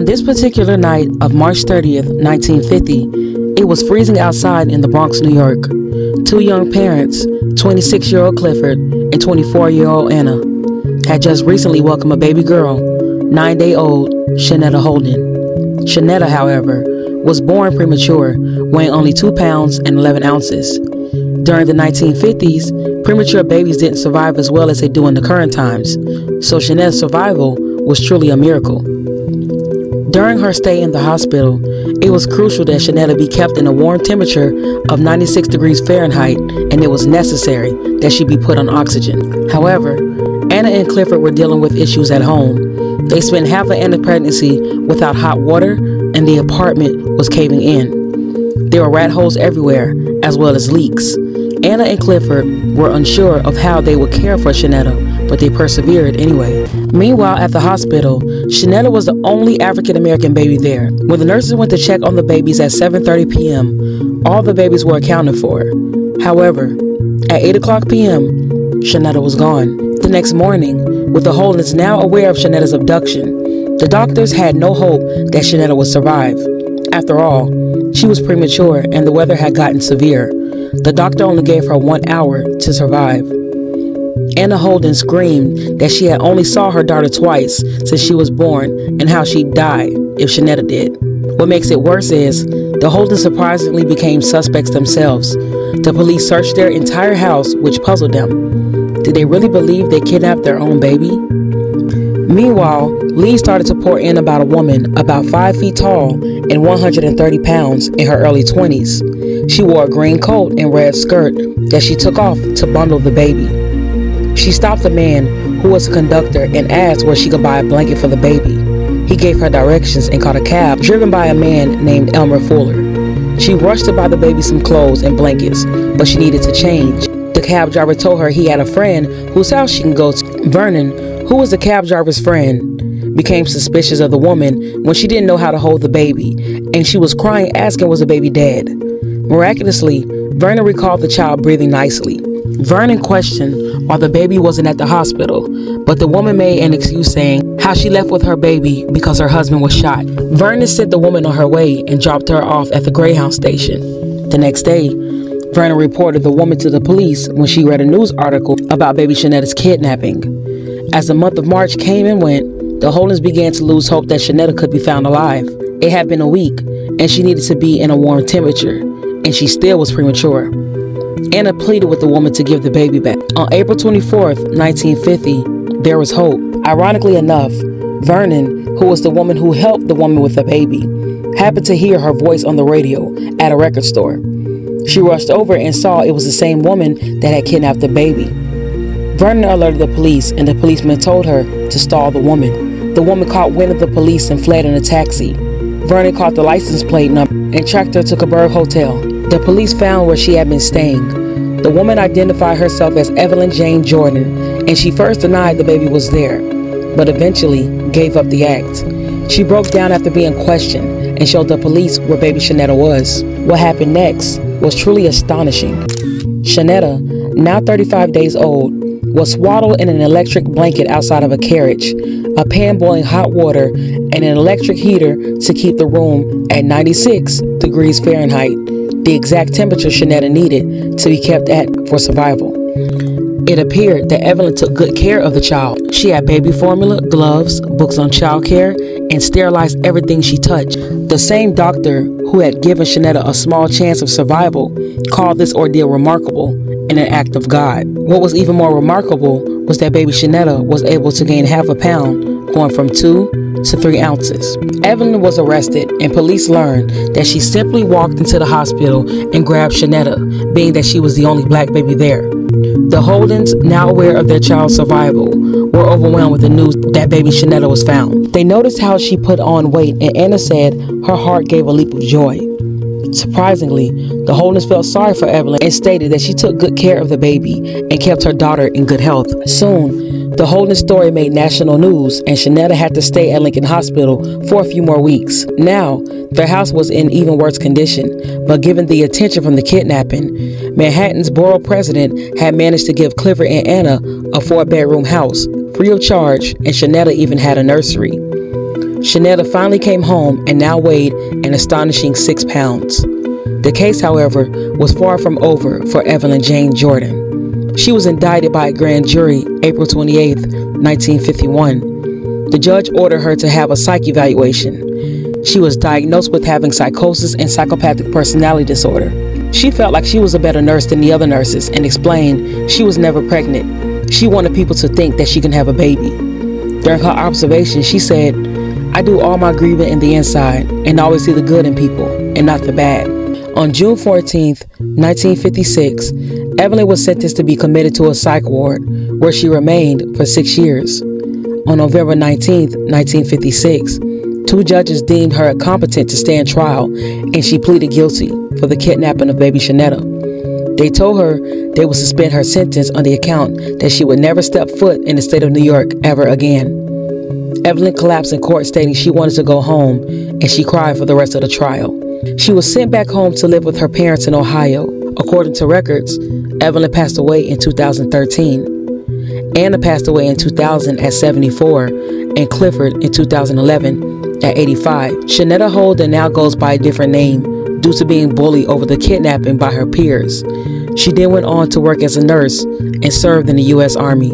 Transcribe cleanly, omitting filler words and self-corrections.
On this particular night of March 30th, 1950, it was freezing outside in the Bronx, New York. Two young parents, 26-year-old Clifford and 24-year-old Anna, had just recently welcomed a baby girl, 9-day-old Chaneta Holden. Chaneta, however, was born premature, weighing only 2 pounds and 11 ounces. During the 1950s, premature babies didn't survive as well as they do in the current times, so Chaneta's survival was truly a miracle. During her stay in the hospital, it was crucial that Chaneta be kept in a warm temperature of 96 degrees Fahrenheit, and it was necessary that she be put on oxygen. However, Anna and Clifford were dealing with issues at home. They spent half of Anna's pregnancy without hot water, and the apartment was caving in. There were rat holes everywhere, as well as leaks. Anna and Clifford were unsure of how they would care for Chaneta, but they persevered anyway. Meanwhile, at the hospital, Chaneta was the only African-American baby there. When the nurses went to check on the babies at 7:30 p.m., all the babies were accounted for. However, at 8:00 p.m., Chaneta was gone. The next morning, with the Holdens now aware of Chaneta's abduction, the doctors had no hope that Chaneta would survive. After all, she was premature and the weather had gotten severe. The doctor only gave her 1 hour to survive. Anna Holden screamed that she had only saw her daughter twice since she was born and how she'd die if Chaneta did. What makes it worse is the Holdens surprisingly became suspects themselves. The police searched their entire house, which puzzled them. Did they really believe they kidnapped their own baby? Meanwhile, leads started to pour in about a woman about 5 feet tall and 130 pounds in her early 20s. She wore a green coat and red skirt that she took off to bundle the baby. She stopped a man who was a conductor and asked where she could buy a blanket for the baby. He gave her directions and caught a cab driven by a man named Elmer Fuller. She rushed to buy the baby some clothes and blankets, but she needed to change. The cab driver told her he had a friend whose house she can go to. Vernon, who was the cab driver's friend, became suspicious of the woman when she didn't know how to hold the baby, and she was crying asking was the baby dead. Miraculously, Vernon recalled the child breathing nicely. Vernon questioned why the baby wasn't at the hospital, but the woman made an excuse saying how she left with her baby because her husband was shot. Vernon sent the woman on her way and dropped her off at the Greyhound station. The next day, Vernon reported the woman to the police when she read a news article about baby Chaneta's kidnapping. As the month of March came and went, the Holdens began to lose hope that Chaneta could be found alive. It had been a week, and she needed to be in a warm temperature, and she still was premature. Anna pleaded with the woman to give the baby back. On April 24th, 1950, there was hope. Ironically enough, Vernon, who was the woman who helped the woman with the baby, happened to hear her voice on the radio at a record store. She rushed over and saw it was the same woman that had kidnapped the baby. Vernon alerted the police, and the policeman told her to stall the woman. The woman caught wind of the police and fled in a taxi. Vernon caught the license plate number and tracked her to Coburg Hotel. The police found where she had been staying. The woman identified herself as Evelyn Jane Jordan, and she first denied the baby was there, but eventually gave up the act. She broke down after being questioned and showed the police where baby Chaneta was. What happened next was truly astonishing. Chaneta, now 35 days old, was swaddled in an electric blanket outside of a carriage, a pan boiling hot water, and an electric heater to keep the room at 96 degrees Fahrenheit, the exact temperature Chaneta needed to be kept at for survival. It appeared that Evelyn took good care of the child. She had baby formula, gloves, books on child care, and sterilized everything she touched. The same doctor who had given Chaneta a small chance of survival called this ordeal remarkable and an act of God. What was even more remarkable was that baby Chaneta was able to gain half a pound, going from 2 to 3 ounces. Evelyn was arrested, and police learned that she simply walked into the hospital and grabbed Chaneta, being that she was the only black baby there. The Holdens, now aware of their child's survival, were overwhelmed with the news that baby Chaneta was found. They noticed how she put on weight, and Anna said her heart gave a leap of joy. Surprisingly, the Holdens felt sorry for Evelyn and stated that she took good care of the baby and kept her daughter in good health. Soon, the Holden story made national news, and Chaneta had to stay at Lincoln Hospital for a few more weeks. Now, their house was in even worse condition, but given the attention from the kidnapping, Manhattan's borough president had managed to give Clifford and Anna a 4-bedroom house, free of charge, and Chaneta even had a nursery. Chaneta finally came home and now weighed an astonishing 6 pounds. The case, however, was far from over for Evelyn Jane Jordan. She was indicted by a grand jury April 28, 1951. The judge ordered her to have a psych evaluation. She was diagnosed with having psychosis and psychopathic personality disorder. She felt like she was a better nurse than the other nurses and explained she was never pregnant. She wanted people to think that she can have a baby. During her observation, she said, "I do all my grieving in the inside and always see the good in people and not the bad." On June 14, 1956, Evelyn was sentenced to be committed to a psych ward where she remained for 6 years. On November 19, 1956, 2 judges deemed her competent to stand trial and she pleaded guilty for the kidnapping of baby Chaneta. They told her they would suspend her sentence on the account that she would never step foot in the state of New York ever again. Evelyn collapsed in court stating she wanted to go home and she cried for the rest of the trial. She was sent back home to live with her parents in Ohio. According to records, Evelyn passed away in 2013. Anna passed away in 2000 at 74 and Clifford in 2011 at 85. Chaneta Holden now goes by a different name due to being bullied over the kidnapping by her peers. She then went on to work as a nurse and served in the U.S. Army.